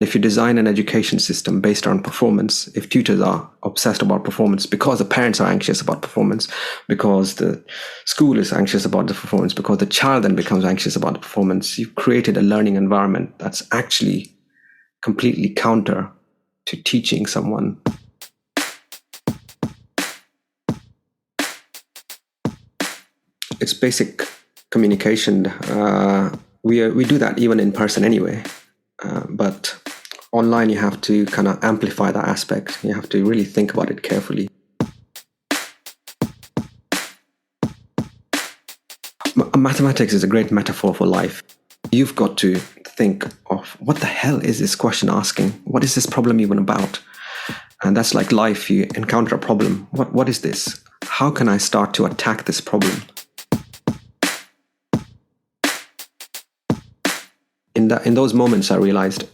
If you design an education system based on performance, if tutors are obsessed about performance because the parents are anxious about performance, because the school is anxious about the performance, because the child then becomes anxious about the performance, you've created a learning environment that's actually completely counter to teaching someone. It's basic communication. We do that even in person anyway, but online, you have to kind of amplify that aspect. You have to really think about it carefully. Mathematics is a great metaphor for life. You've got to think of, what the hell is this question asking? What is this problem even about? And that's like life. You encounter a problem. What is this? How can I start to attack this problem? In those moments, I realized,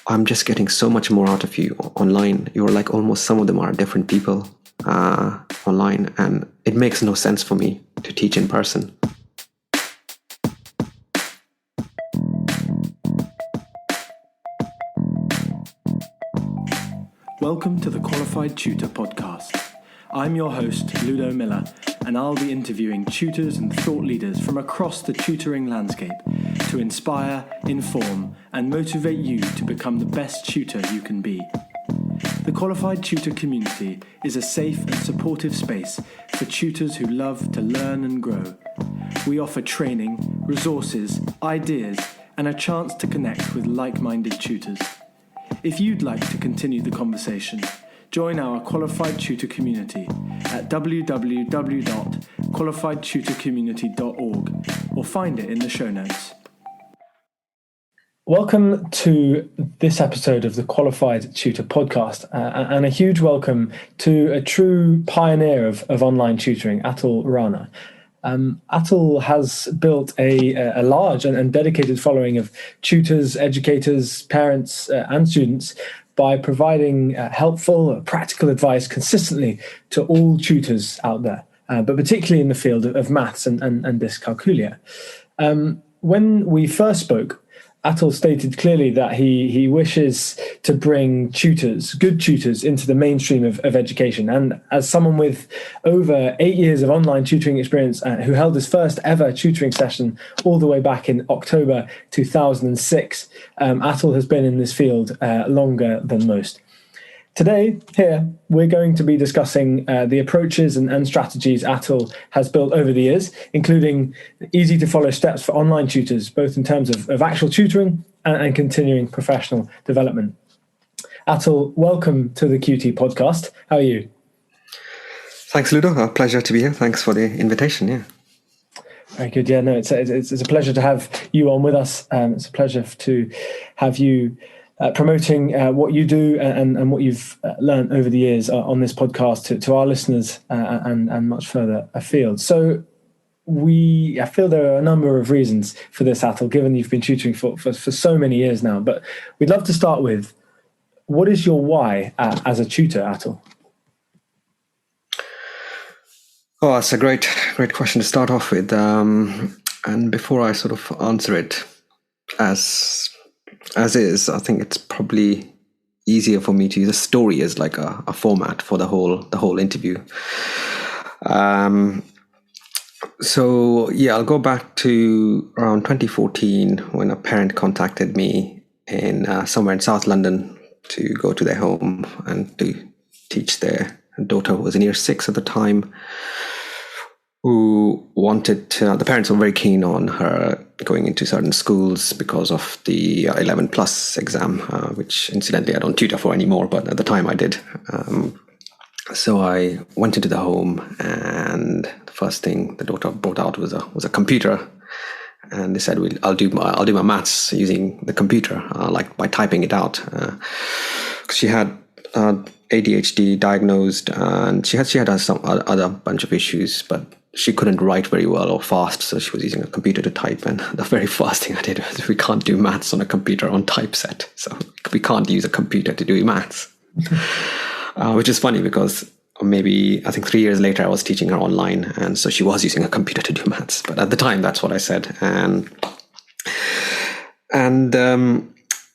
I'm just getting so much more out of you online. You're like, almost some of them are different people online, and it makes no sense for me to teach in person. Welcome to the Qualified Tutor podcast. I'm your host, Ludo Miller, and I'll be interviewing tutors and thought leaders from across the tutoring landscape to inspire, inform, and motivate you to become the best tutor you can be. The Qualified Tutor community is a safe and supportive space for tutors who love to learn and grow. We offer training, resources, ideas, and a chance to connect with like-minded tutors. If you'd like to continue the conversation, join our Qualified Tutor community at www.qualifiedtutorcommunity.org or find it in the show notes. Welcome to this episode of the Qualified Tutor podcast, and a huge welcome to a true pioneer of online tutoring, Atul Rana. Atul has built a large and dedicated following of tutors, educators, parents, and students by providing helpful, practical advice consistently to all tutors out there, but particularly in the field of maths and dyscalculia. When we first spoke, Atul stated clearly that he wishes to bring tutors, good tutors, into the mainstream of education. And as someone with over 8 years of online tutoring experience, who held his first ever tutoring session all the way back in October 2006, Atul has been in this field longer than most. Today, here, we're going to be discussing the approaches and strategies Atul has built over the years, including easy-to-follow steps for online tutors, both in terms of actual tutoring and continuing professional development. Atul, welcome to the QT podcast. How are you? Thanks, Ludo. A pleasure to be here. Thanks for the invitation. Yeah. Very good. Yeah, no, it's a pleasure to have you on with us. It's a pleasure to have you promoting what you do and what you've learned over the years on this podcast to our listeners and much further afield. So I feel there are a number of reasons for this, Atul, given you've been tutoring for so many years now. But we'd love to start with, what is your why as a tutor, Atul? Oh, that's a great question to start off with. And before I sort of answer it as is, I think it's probably easier for me to use a story as like a format for the whole interview. So yeah, I'll go back to around 2014 when a parent contacted me in somewhere in South London to go to their home and to teach their daughter, who was in year 6 at the time, who wanted to, the parents were very keen on her going into certain schools because of the 11 plus exam, which incidentally I don't tutor for anymore, but at the time I did. So I went into the home, and the first thing the daughter brought out was a computer, and they said, I'll do my maths using the computer, like by typing it out, because she had ADHD diagnosed, and she had some other bunch of issues, but she couldn't write very well or fast, so she was using a computer to type. And the very first thing I did was, we can't do maths on a computer on typeset, so we can't use a computer to do maths. Which is funny because maybe, I think 3 years later, I was teaching her online, and so she was using a computer to do maths. But at the time, that's what I said. And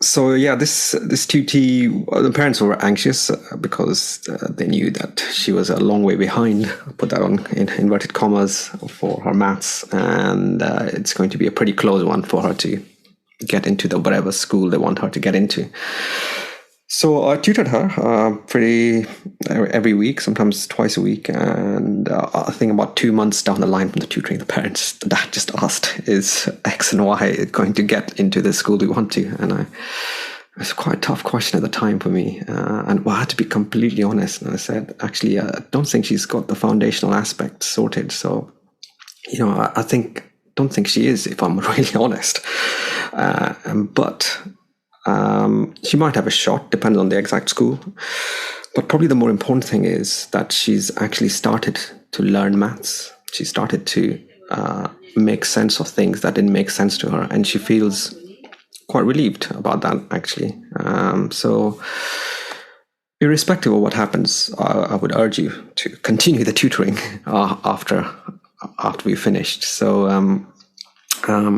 So yeah, this TT, the parents were anxious because they knew that she was a long way behind. Put that on in inverted commas for her maths, and it's going to be a pretty close one for her to get into the whatever school they want her to get into. So I tutored her pretty every week, sometimes twice a week, and I think about 2 months down the line from the tutoring, the parents, the dad just asked, "Is X and Y going to get into the school we want to?" And it's quite a tough question at the time for me, and I had to be completely honest. And I said, actually, I don't think she's got the foundational aspects sorted. So, I don't think she is, if I'm really honest. But she might have a shot, depending on the exact school. But probably the more important thing is that she's actually started to learn maths. She started to make sense of things that didn't make sense to her, and she feels quite relieved about that, actually. So irrespective of what happens, I would urge you to continue the tutoring after we finished. So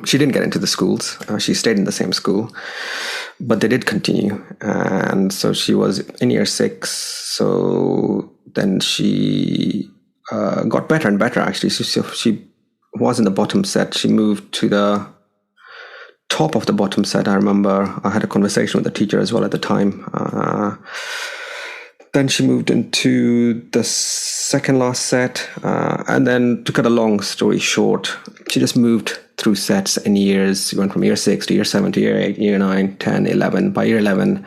she didn't get into the schools. She stayed in the same school, but they did continue. And so she was in year 6. So then she got better and better, actually. So she was in the bottom set. She moved to the top of the bottom set. I remember I had a conversation with the teacher as well at the time. Then she moved into the second last set. And then, to cut a long story short, she just moved through sets in years. She went from year 6 to year 7 to year 8, year 9, 10, 11. By year 11,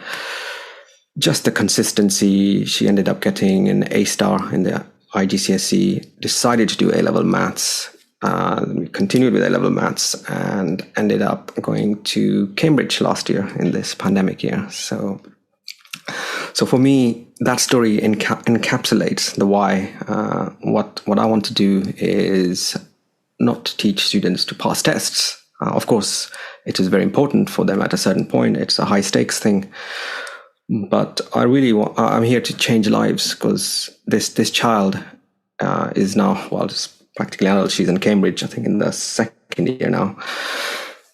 just the consistency, she ended up getting an A star in the IGCSE, decided to do A-level maths. We continued with A-level maths and ended up going to Cambridge last year in this pandemic year. So for me, that story encapsulates the why. What I want to do is not teach students to pass tests. Of course, it is very important for them at a certain point. It's a high stakes thing. But I'm here to change lives, because this child is now, just practically adult. She's in Cambridge, I think, in the second year now.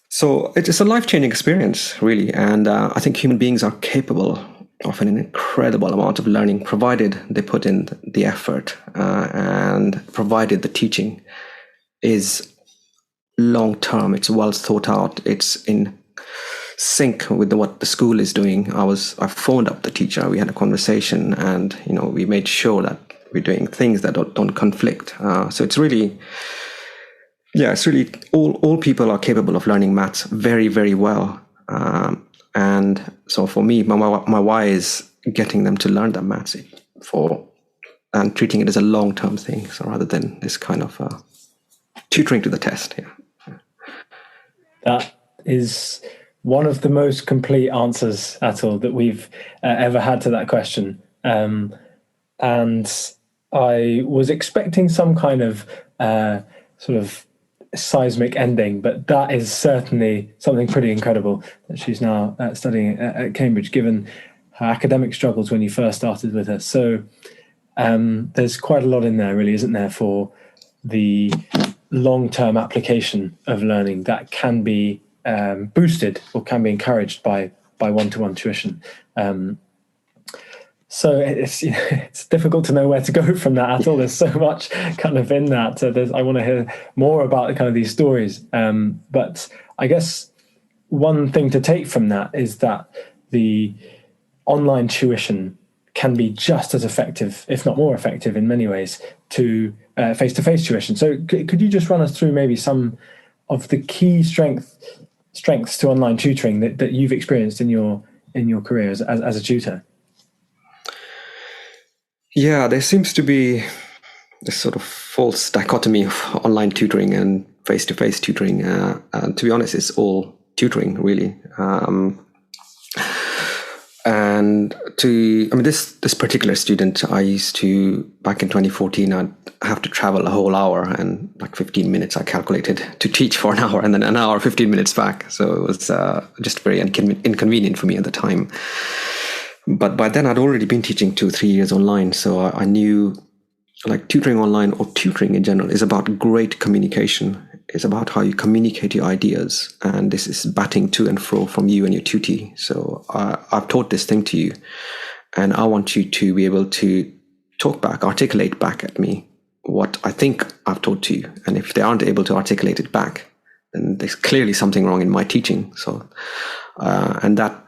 So it's a life-changing experience, really. And I think human beings are capable of an incredible amount of learning, provided they put in the effort and provided the teaching is long-term, it's well thought out, it's in sync with what the school is doing. I phoned up the teacher, we had a conversation, and we made sure that we're doing things that don't conflict. So it's really all people are capable of learning maths very, very well. And so for me, my why is getting them to learn that maths and treating it as a long-term thing, so rather than this kind of tutoring to the test. Yeah. That is one of the most complete answers, Atul, that we've ever had to that question. And I was expecting some kind of sort of seismic ending, but that is certainly something pretty incredible that she's now studying at Cambridge, given her academic struggles when you first started with her. So there's quite a lot in there, really, isn't there, for the long-term application of learning that can be boosted or can be encouraged by one-to-one tuition. So it's difficult to know where to go from that at all. There's so much kind of in that. I want to hear more about kind of these stories. But I guess one thing to take from that is that the online tuition can be just as effective, if not more effective in many ways, to face-to-face tuition. So could you just run us through maybe some of the key strengths to online tutoring that you've experienced in your career as a tutor? Yeah, there seems to be this sort of false dichotomy of online tutoring and face-to-face tutoring. And to be honest, it's all tutoring, really. This particular student, I used to, back in 2014, I'd have to travel a whole hour and like 15 minutes I calculated to teach for an hour, and then an hour, 15 minutes back. So it was just very inconvenient for me at the time. But by then I'd already been teaching 2-3 years online. So I knew, like, tutoring online or tutoring in general is about great communication. is about how you communicate your ideas, and this is batting to and fro from you and your tutee. So I've taught this thing to you, and I want you to be able to talk back, articulate back at me what I think I've taught to you. And if they aren't able to articulate it back, then there's clearly something wrong in my teaching. So, and that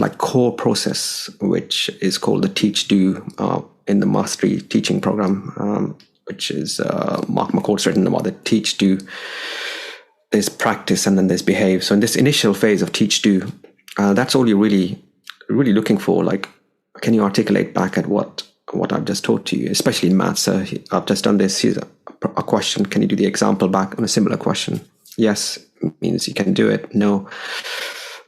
like core process, which is called the teach do in the mastery teaching program, which is Mark McCord's written about the teach do. There's practice and then there's behave. So in this initial phase of teach do, that's all you're really looking for. Like, can you articulate back at what I've just taught to you, especially in maths? I've just done this. Here's a question. Can you do the example back on a similar question? Yes means you can do it. No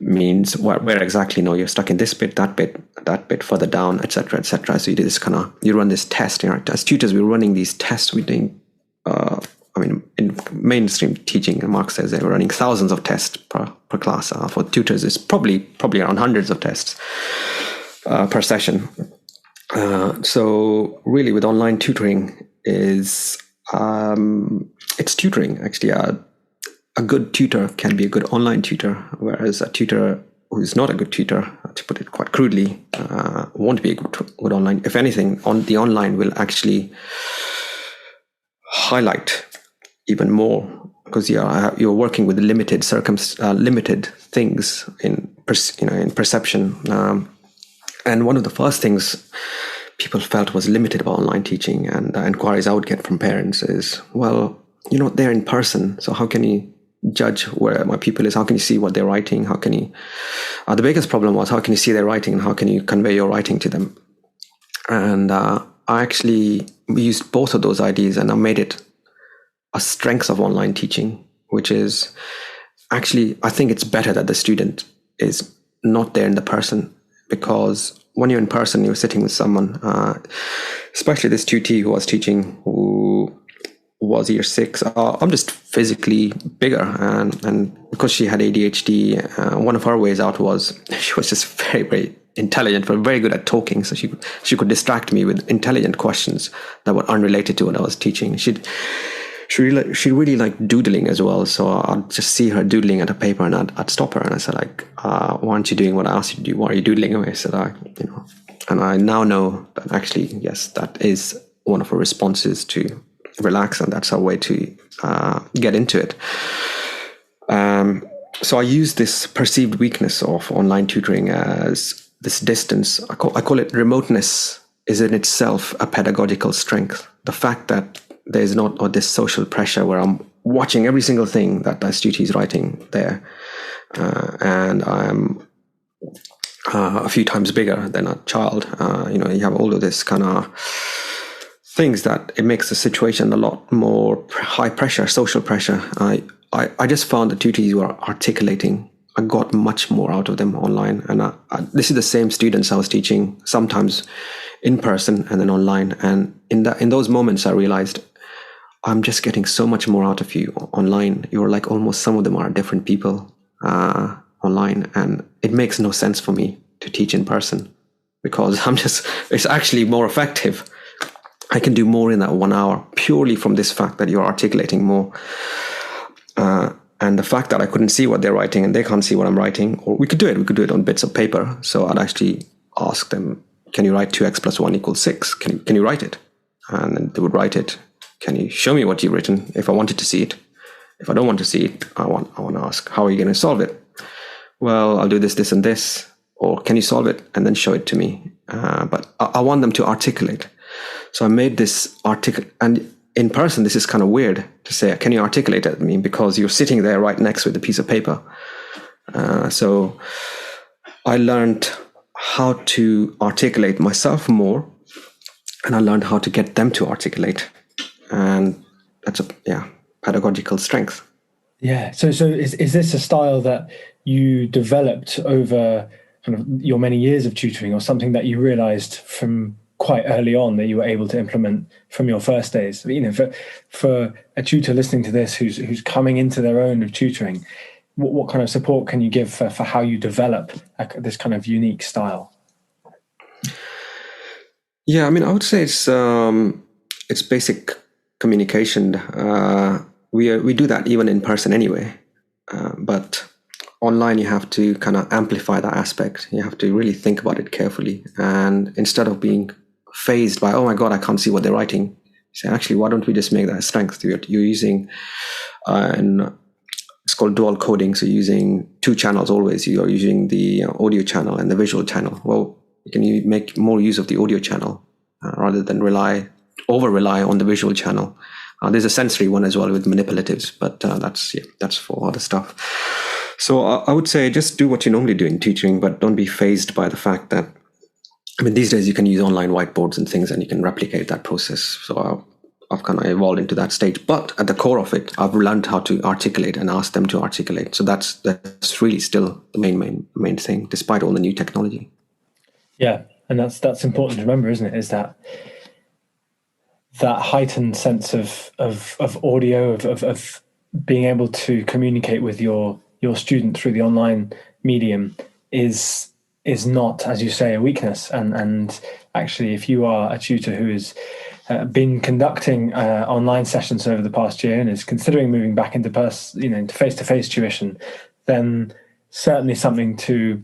means where exactly? No, you're stuck in this bit, that bit further down, etc., etc. So you do this you run this test. As tutors, we're running these tests. We're doing, in mainstream teaching, and Mark says they're running thousands of tests per class. For tutors, it's probably around hundreds of tests per session. So really, with online tutoring it's tutoring actually. A good tutor can be a good online tutor, whereas a tutor who is not a good tutor, to put it quite crudely, won't be a good online. If anything, the online will actually highlight even more, because you're working with limited things in perception. And one of the first things people felt was limited about online teaching, and the inquiries I would get from parents is, well, you're not there in person, so how can you judge where my pupil is? How can you see what they're writing? How can you the biggest problem was, how can you see their writing and how can you convey your writing to them? And I actually used both of those ideas, and I made it a strength of online teaching, which is actually, I think it's better that the student is not there in the person, because when you're in person, you're sitting with someone, especially this tutee who was teaching, who was year 6. I'm just physically bigger, and because she had ADHD, one of her ways out was she was just very, very intelligent, but very good at talking. So she could distract me with intelligent questions that were unrelated to what I was teaching. She really liked doodling as well. So I'd just see her doodling at a paper, and I'd stop her and I said, like, why aren't you doing what I asked you to do? Why are you doodling away? So and I now know that actually, yes, that is one of her responses to relax, and that's our way to get into it. So I use this perceived weakness of online tutoring as this distance. I call it remoteness is in itself a pedagogical strength. The fact that there's not this social pressure where I'm watching every single thing that the student is writing there, and I'm a few times bigger than a child. You have all of this kind of things that it makes the situation a lot more high pressure, social pressure. I just found the tutors were articulating. I got much more out of them online, and this is the same students I was teaching, sometimes in person and then online. And in those moments, I realized I'm just getting so much more out of you online. You're like almost, some of them are different people online, and it makes no sense for me to teach in person, because it's actually more effective. I can do more in that 1 hour purely from this fact that you're articulating more. And the fact that I couldn't see what they're writing and they can't see what I'm writing, or we could do it on bits of paper. So I'd actually ask them, can you write 2x plus 1 equals 6? Can you write it? And then they would write it. Can you show me what you've written if I wanted to see it? If I don't want to see it, I want to ask, how are you going to solve it? Well, I'll do this, this, and this. Or can you solve it and then show it to me? But I want them to articulate. So I made this and in person, this is kind of weird to say, can you articulate it? Because you're sitting there right next with a piece of paper. So I learned how to articulate myself more, and I learned how to get them to articulate. And that's pedagogical strength. Yeah. So is this a style that you developed over kind of your many years of tutoring, or something that you realized from quite early on that you were able to implement from your first days? For a tutor listening to this who's coming into their own of tutoring, what kind of support can you give for how you develop this kind of unique style? Yeah, I would say it's basic communication. we do that even in person anyway. But online, you have to kind of amplify that aspect. You have to really think about it carefully. And instead of being fazed by, oh my God, I can't see what they're writing, say, actually, why don't we just make that a strength? You're using, and it's called dual coding. So using two channels always. You're using the audio channel and the visual channel. Well, can you make more use of the audio channel rather than over rely on the visual channel? There's a sensory one as well with manipulatives, but that's for other stuff. So I would say just do what you normally do in teaching, but don't be fazed by the fact that, these days you can use online whiteboards and things and you can replicate that process. So I've kind of evolved into that stage. But at the core of it, I've learned how to articulate and ask them to articulate. So that's really still the main thing, despite all the new technology. Yeah, and that's important to remember, isn't it? Is that heightened sense of audio, of being able to communicate with your student through the online medium is not, as you say, a weakness. And actually, if you are a tutor who has been conducting online sessions over the past year and is considering moving back into face-to-face tuition, then certainly something to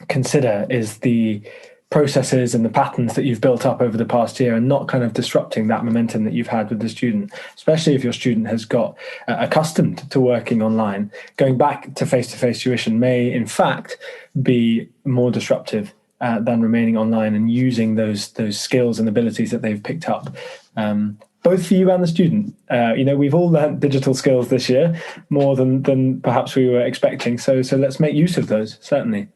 consider is the processes and the patterns that you've built up over the past year, and not kind of disrupting that momentum that you've had with the student, especially if your student has got accustomed to working online. Going back to face-to-face tuition may in fact be more disruptive than remaining online and using those skills and abilities that they've picked up, both for you and the student. We've all learned digital skills this year, more than perhaps we were expecting, so let's make use of those, certainly.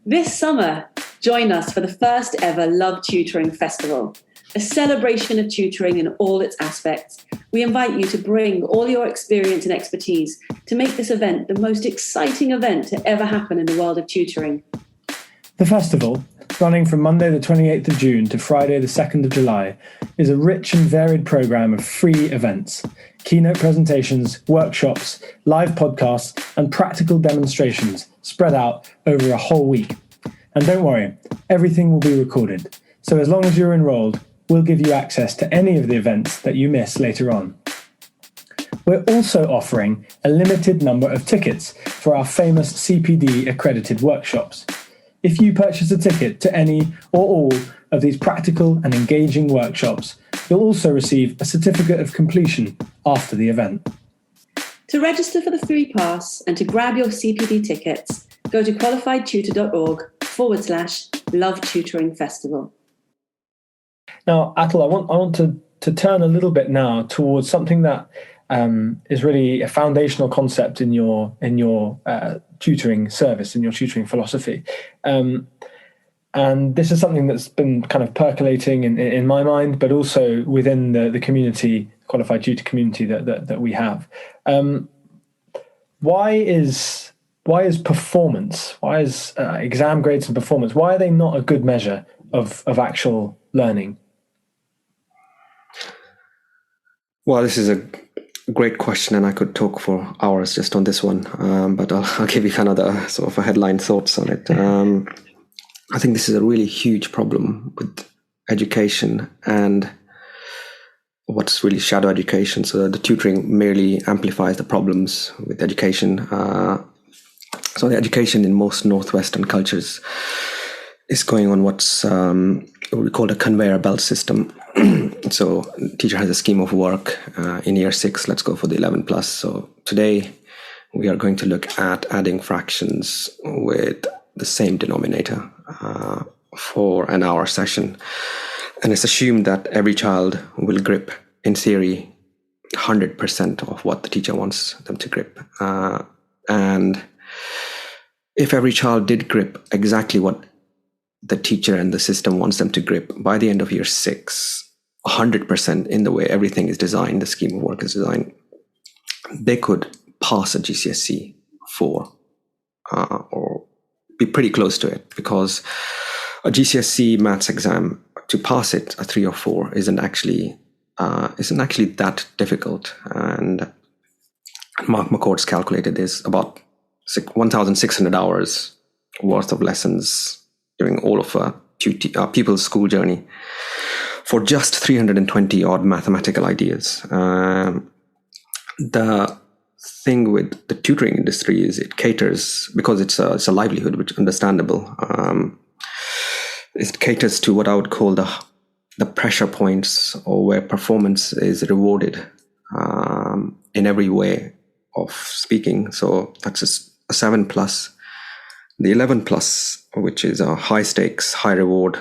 This summer, join us for the first ever Love Tutoring Festival, a celebration of tutoring in all its aspects. We invite you to bring all your experience and expertise to make this event the most exciting event to ever happen in the world of tutoring. The festival, running from Monday the 28th of June to Friday the 2nd of July, is a rich and varied programme of free events, keynote presentations, workshops, live podcasts, and practical demonstrations spread out over a whole week. And don't worry, everything will be recorded. So as long as you're enrolled, we'll give you access to any of the events that you miss later on. We're also offering a limited number of tickets for our famous CPD accredited workshops. If you purchase a ticket to any or all of these practical and engaging workshops, you'll also receive a certificate of completion after the event. To register for the free pass and to grab your CPD tickets, go to qualifiedtutor.org/Love Tutoring Festival. Now, Atul, I want to turn a little bit now towards something that is really a foundational concept in your tutoring service, in your tutoring philosophy. And this is something that's been kind of percolating in my mind, but also within the community, qualified tutor community that we have. Why is performance? Why is exam grades and performance? Why are they not a good measure of actual learning? Well, this is a great question, and I could talk for hours just on this one. But I'll give you kind of the sort of a headline thoughts on it. I think this is a really huge problem with education and what's really shadow education. So the tutoring merely amplifies the problems with education. So the education in most Northwestern cultures is going on what's what we call a conveyor belt system. So teacher has a scheme of work in year 6. Let's go for the 11 plus. So today we are going to look at adding fractions with the same denominator for an hour session. And it's assumed that every child will grip, in theory, 100% of what the teacher wants them to grip. And if every child did grip exactly what the teacher and the system wants them to grip, by the end of year 6, 100% in the way everything is designed, the scheme of work is designed, they could pass a GCSE 4 or be pretty close to it, because a GCSE maths exam, to pass it, a 3 or 4, isn't actually that difficult. And Mark McCord's calculated this about 1,600 hours worth of lessons during all of a pupil's school journey for just 320 odd mathematical ideas. The thing with the tutoring industry is it caters, because it's a livelihood, which is understandable. It caters to what I would call the pressure points, or where performance is rewarded in every way of speaking. So that's a 7 plus. The 11 plus, which is a high stakes, high reward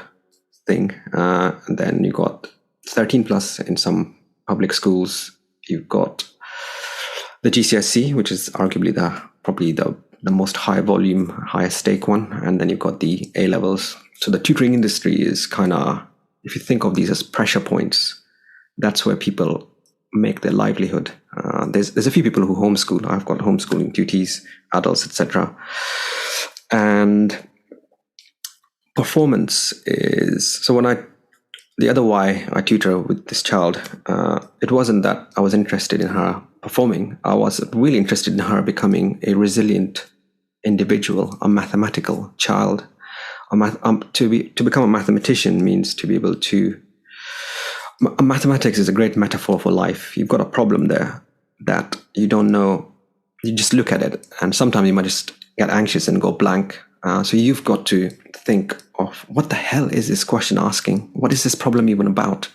thing. And then you got 13 plus in some public schools. You've got the GCSE, which is arguably probably the most high volume, highest stake one. And then you've got the A levels. So the tutoring industry is kind of, if you think of these as pressure points, that's where people make their livelihood. There's a few people who homeschool. I've got homeschooling tutees, adults, etc. And performance is, so the other why I tutor with this child, it wasn't that I was interested in her performing. I was really interested in her becoming a resilient individual, a mathematical child. To become a mathematician means to be able to. Mathematics is a great metaphor for life. You've got a problem there that you don't know. You just look at it, and sometimes you might just get anxious and go blank. So you've got to think of, what the hell is this question asking? What is this problem even about?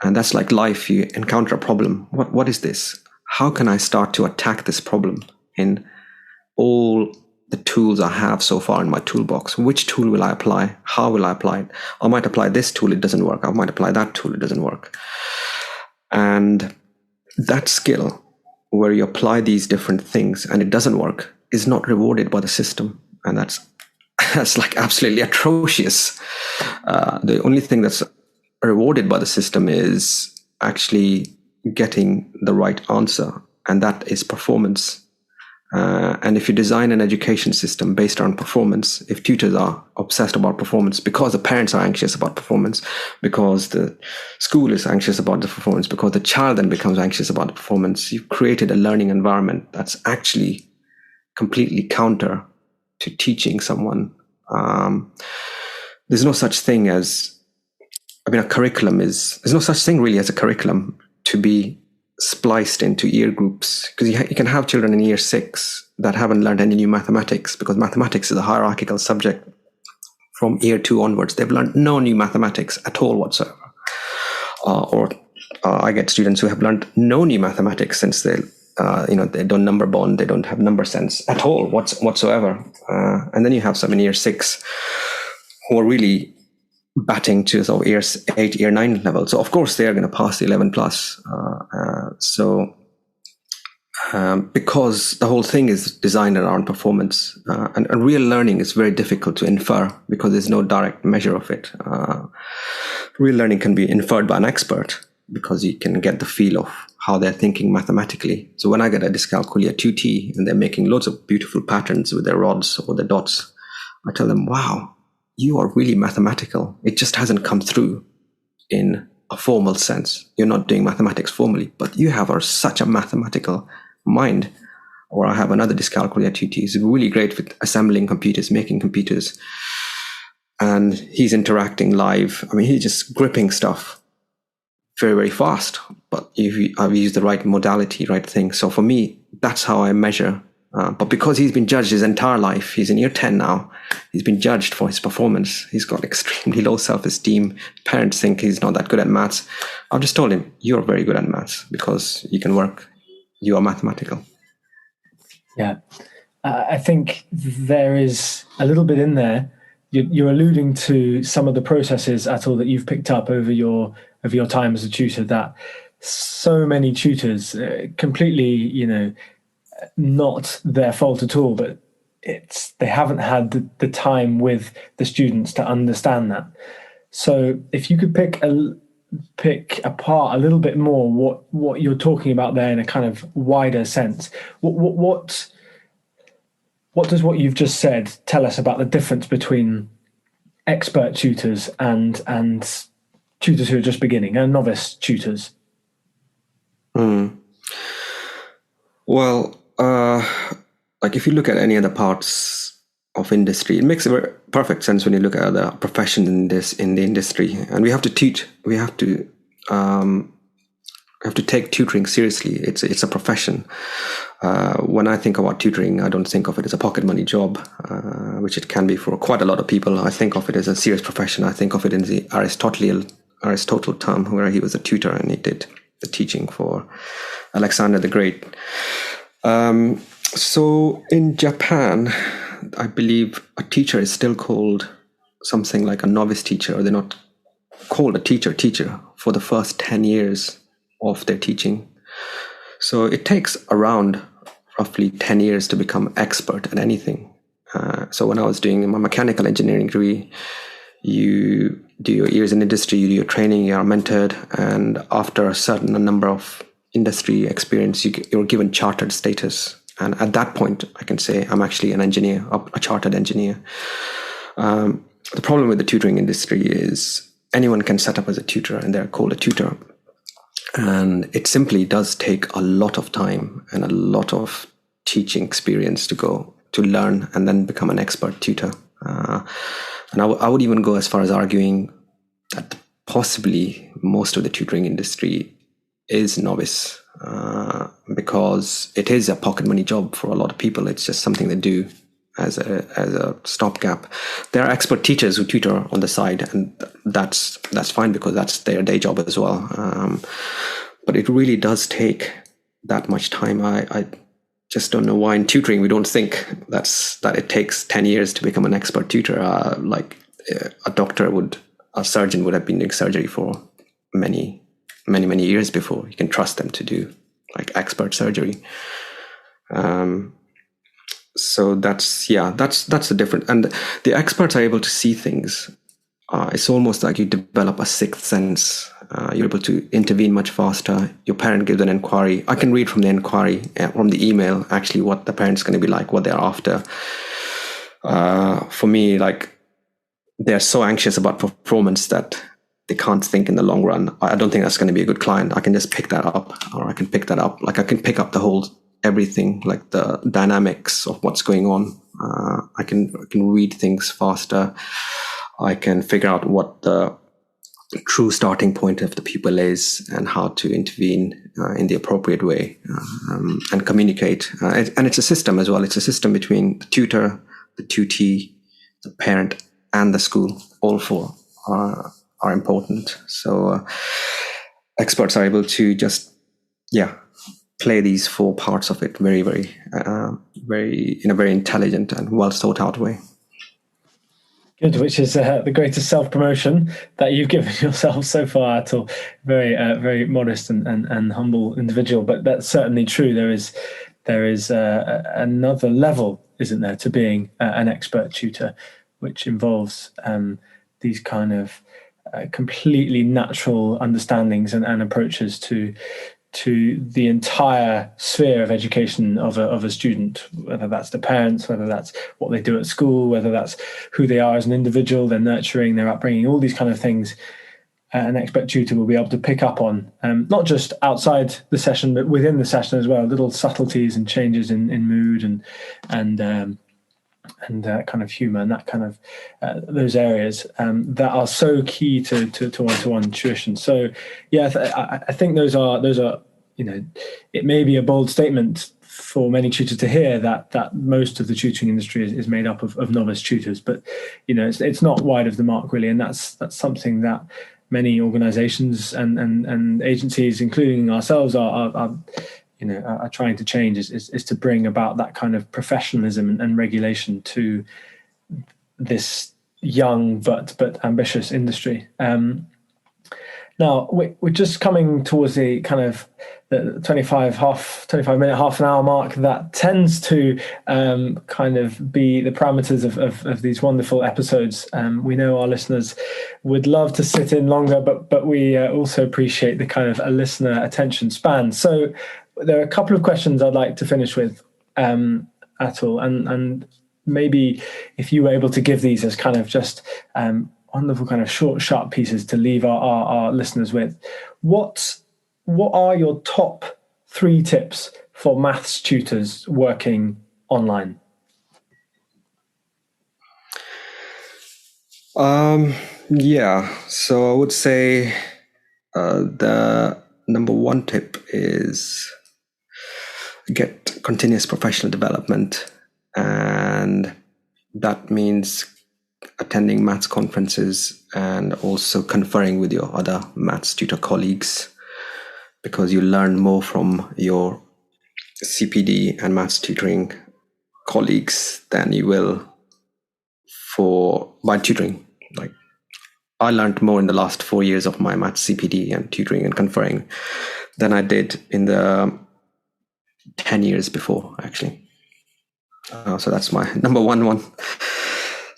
And that's like life. You encounter a problem. What is this? How can I start to attack this problem in all the tools I have so far in my toolbox? Which tool will I apply? How will I apply it? I might apply this tool, it doesn't work. I might apply that tool, it doesn't work. And that skill, where you apply these different things and it doesn't work, is not rewarded by the system. And that's like absolutely atrocious. The only thing that's rewarded by the system is actually getting the right answer, and that is performance. And if you design an education system based on performance, if tutors are obsessed about performance because the parents are anxious about performance, because the school is anxious about the performance, because the child then becomes anxious about the performance, you've created a learning environment that's actually completely counter to teaching someone. There's no such thing as, a curriculum there's no such thing really as a curriculum to be spliced into year groups, because you can have children in year 6 that haven't learned any new mathematics, because mathematics is a hierarchical subject. From year 2 onwards, they've learned no new mathematics at all whatsoever. I get students who have learned no new mathematics since they don't number bond, they don't have number sense at all whatsoever. And then you have some in year 6 who are really batting to sort of year 8, year 9 level. So of course they are going to pass the 11 plus. Because the whole thing is designed around performance, and real learning is very difficult to infer because there's no direct measure of it. Real learning can be inferred by an expert because you can get the feel of how they're thinking mathematically. So when I get a dyscalculia 2T and they're making loads of beautiful patterns with their rods or the dots, I tell them, wow, you are really mathematical. It just hasn't come through in a formal sense. You're not doing mathematics formally, but you have such a mathematical mind. Or I have another dyscalculia 2T. He's really great with assembling computers, making computers. And he's interacting live. He's just gripping stuff very, very fast. But I've used the right modality, right thing. So for me, that's how I measure. But because he's been judged his entire life, he's in year 10 now, he's been judged for his performance. He's got extremely low self-esteem. Parents think he's not that good at maths. I've just told him, you're very good at maths because you can work. You are mathematical. Yeah. I think there is a little bit in there. You're alluding to some of the processes, Atul, that you've picked up over your time as a tutor, that so many tutors completely, not their fault at all, but they haven't had the time with the students to understand that. So if you could pick apart a little bit more what you're talking about there in a kind of wider sense, what does what you've just said tell us about the difference between expert tutors and tutors who are just beginning, and novice tutors? Well, like if you look at any other parts of industry. It makes perfect sense when you look at the profession in the industry, and we have to teach. We have to take tutoring seriously. It's a profession. When I think about tutoring, I don't think of it as a pocket money job, which it can be for quite a lot of people. I think of it as a serious profession. I think of it in the Aristotle term, where he was a tutor and he did the teaching for Alexander the Great. So in Japan, I believe a teacher is still called something like a novice teacher, or they're not called a teacher for the first 10 years of their teaching. So it takes around roughly 10 years to become expert at anything. So when I was doing my mechanical engineering degree, you do your years in industry, you do your training, you are mentored, and after a certain number of industry experience, you're given chartered status. And at that point, I can say I'm actually an engineer, a chartered engineer. The problem with the tutoring industry is anyone can set up as a tutor, and they're called a tutor. And it simply does take a lot of time and a lot of teaching experience to learn and then become an expert tutor. And I would even go as far as arguing that possibly most of the tutoring industry is novice, because it is a pocket money job for a lot of people. It's just something they do as a stopgap. There are expert teachers who tutor on the side, and that's fine because that's their day job as well. But it really does take that much time. I just don't know why in tutoring we don't think that it takes 10 years to become an expert tutor. Like a surgeon would have been doing surgery for many years before you can trust them to do like expert surgery. So that's the difference. And the experts are able to see things. It's almost like you develop a sixth sense. You're able to intervene much faster. Your parent gives an inquiry. I can read from the inquiry, from the email, actually what the parent's going to be like, what they're after. For me, like, they're so anxious about performance that they can't think in the long run. I don't think that's going to be a good client. I can just pick that up, or I can pick that up. Like, I can pick up the whole everything, like the dynamics of what's going on. I can read things faster. I can figure out what the true starting point of the pupil is and how to intervene in the appropriate way, and communicate. And it's a system as well. It's a system between the tutor, the tutee, the parent, and the school. All four are important. So experts are able to just, play these four parts of it very, very, in a very intelligent and well thought out way. Good, which is the greatest self-promotion that you've given yourself so far, Atul. Very, very modest and humble individual, but that's certainly true. There is another level, isn't there, to being an expert tutor, which involves these kind of completely natural understandings and approaches to the entire sphere of education of a student, whether that's the parents, whether that's what they do at school, whether that's who they are as an individual, their nurturing, their upbringing, all these kind of things. An expert tutor will be able to pick up on, not just outside the session, but within the session as well, little subtleties and changes in mood and kind of humour and that kind of those areas that are so key to one-to-one tuition. So I think those are it may be a bold statement for many tutors to hear that most of the tutoring industry is made up of novice tutors, but it's not wide of the mark really, and that's something that many organisations and agencies, including ourselves, are trying to change, is to bring about that kind of professionalism and regulation to this young but ambitious industry. Now we're just coming towards the kind of the 25 minute, half an hour mark that tends to kind of be the parameters of these wonderful episodes. We know our listeners would love to sit in longer, but we also appreciate the kind of a listener attention span. So there are a couple of questions I'd like to finish with, Atul, and maybe if you were able to give these as kind of just wonderful kind of short, sharp pieces to leave our listeners with. What are your top 3 tips for maths tutors working online? Yeah, so I would say the number one tip is get continuous professional development, and that means attending maths conferences and also conferring with your other maths tutor colleagues, because you learn more from your CPD and maths tutoring colleagues than you will by tutoring. Like, I learned more in the last 4 years of my maths CPD and tutoring and conferring than I did in the 10 years before, actually. So that's my number one.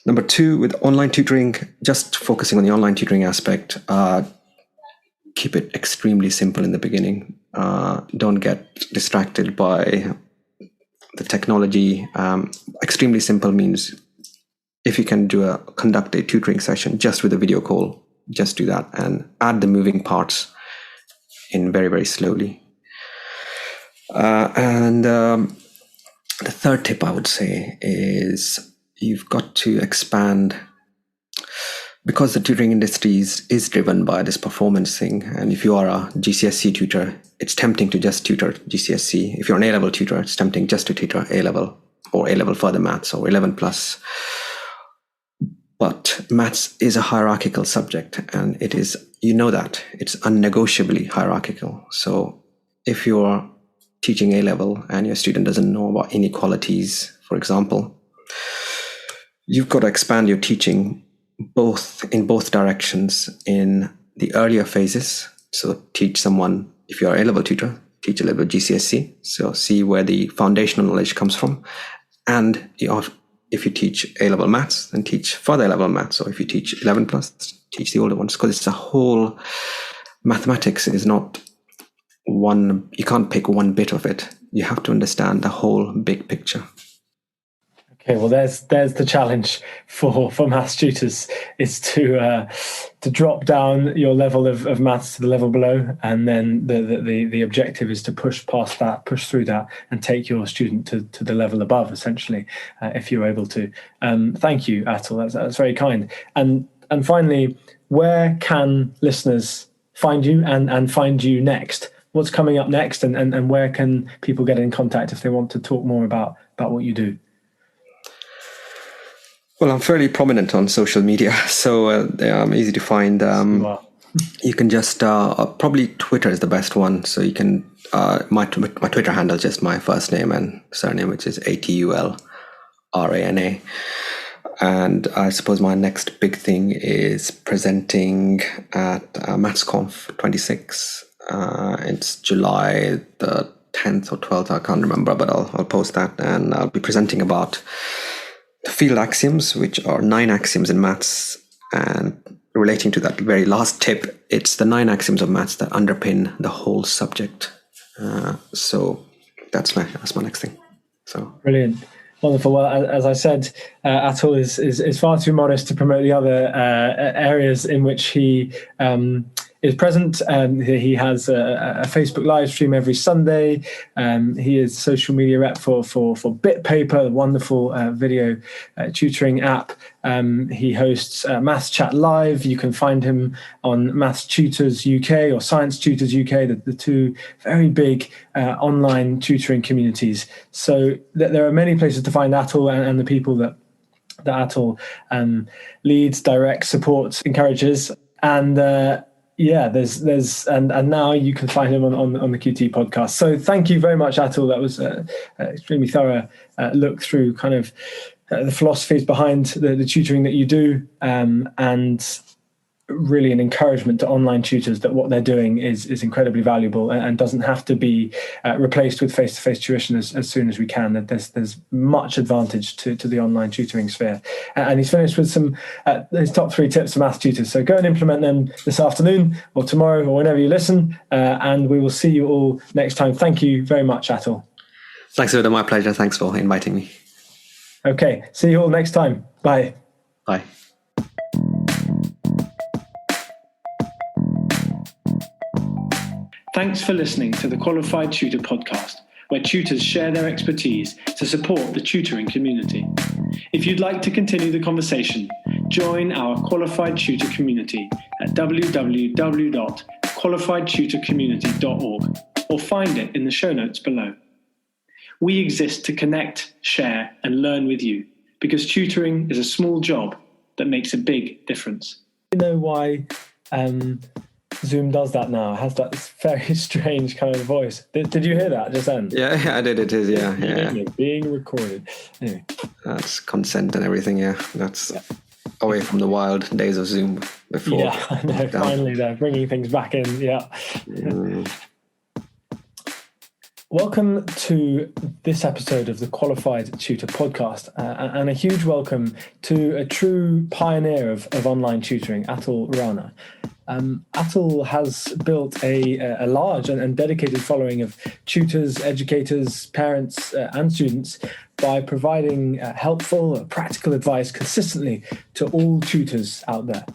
Number two, with online tutoring, just focusing on the online tutoring aspect, keep it extremely simple in the beginning. Don't get distracted by the technology. Extremely simple means if you can conduct a tutoring session just with a video call, just do that and add the moving parts in very, very slowly. And the third tip I would say is you've got to expand, because the tutoring industry is driven by this performance thing. And if you are a GCSE tutor, it's tempting to just tutor GCSE. If you're an A-level tutor, it's tempting just to tutor A-level or A-level further maths or 11 plus. But maths is a hierarchical subject, and it is, that it's unnegotiably hierarchical. So if you're teaching A-level and your student doesn't know about inequalities, for example, you've got to expand your teaching in both directions in the earlier phases. So teach someone, if you're an A-level tutor, teach a level GCSE. So see where the foundational knowledge comes from. And if you teach A-level maths, then teach further level maths. Or if you teach 11 plus, teach the older ones, because it's a whole. Mathematics is not one. You can't pick one bit of it. You have to understand the whole big picture. Okay, well, there's the challenge for maths tutors, is to drop down your level of maths to the level below, and then the objective is to push past that, push through that, and take your student to the level above, essentially, if you're able to. Thank you, Atul. That's very kind. And finally, where can listeners find you and find you next? What's coming up next, and where can people get in contact if they want to talk more about what you do? Well, I'm fairly prominent on social media, so I'm easy to find. You can just probably Twitter is the best one. So you can my Twitter handle is just my first name and surname, which is ATULRANA. And I suppose my next big thing is presenting at MathsConf 26. It's July the 10th or 12th. I can't remember, but I'll post that, and I'll be presenting about the field axioms, which are 9 axioms in maths. And relating to that very last tip, it's the 9 axioms of maths that underpin the whole subject. So that's my next thing. So brilliant, wonderful. Well, as I said, Atul is far too modest to promote the other areas in which he is present. He has a Facebook live stream every Sunday. He is social media rep for BitPaper, a wonderful video tutoring app. He hosts Maths Chat Live. You can find him on Maths Tutors UK or Science Tutors UK, the two very big online tutoring communities. So there are many places to find Atul and the people that Atul leads, directs, supports, encourages. And there's and now you can find him on the QT podcast. So thank you very much, Atul. That was an extremely thorough look through kind of the philosophies behind the tutoring that you do, and really an encouragement to online tutors that what they're doing is incredibly valuable and doesn't have to be replaced with face-to-face tuition as soon as we can. There's much advantage to the online tutoring sphere. And he's finished with some his top 3 tips for maths tutors. So go and implement them this afternoon or tomorrow or whenever you listen, and we will see you all next time. Thank you very much, Atul. Thanks, Vida. My pleasure. Thanks for inviting me. Okay, see you all next time. Bye. Bye. Thanks for listening to the Qualified Tutor podcast, where tutors share their expertise to support the tutoring community. If you'd like to continue the conversation, join our Qualified Tutor community at www.qualifiedtutorcommunity.org or find it in the show notes below. We exist to connect, share, and learn with you because tutoring is a small job that makes a big difference. You know why Zoom does that now? It has that very strange kind of voice. Did you hear that just then? Yeah, I did. It is, yeah. Being recorded. Anyway. That's consent and everything, yeah. That's away from the wild days of Zoom before. Yeah, I know, finally they're bringing things back in, yeah. Welcome to this episode of the Qualified Tutor podcast, and a huge welcome to a true pioneer of online tutoring, Atul Rana. Atul has built a large and dedicated following of tutors, educators, parents, and students by providing helpful, practical advice consistently to all tutors out there.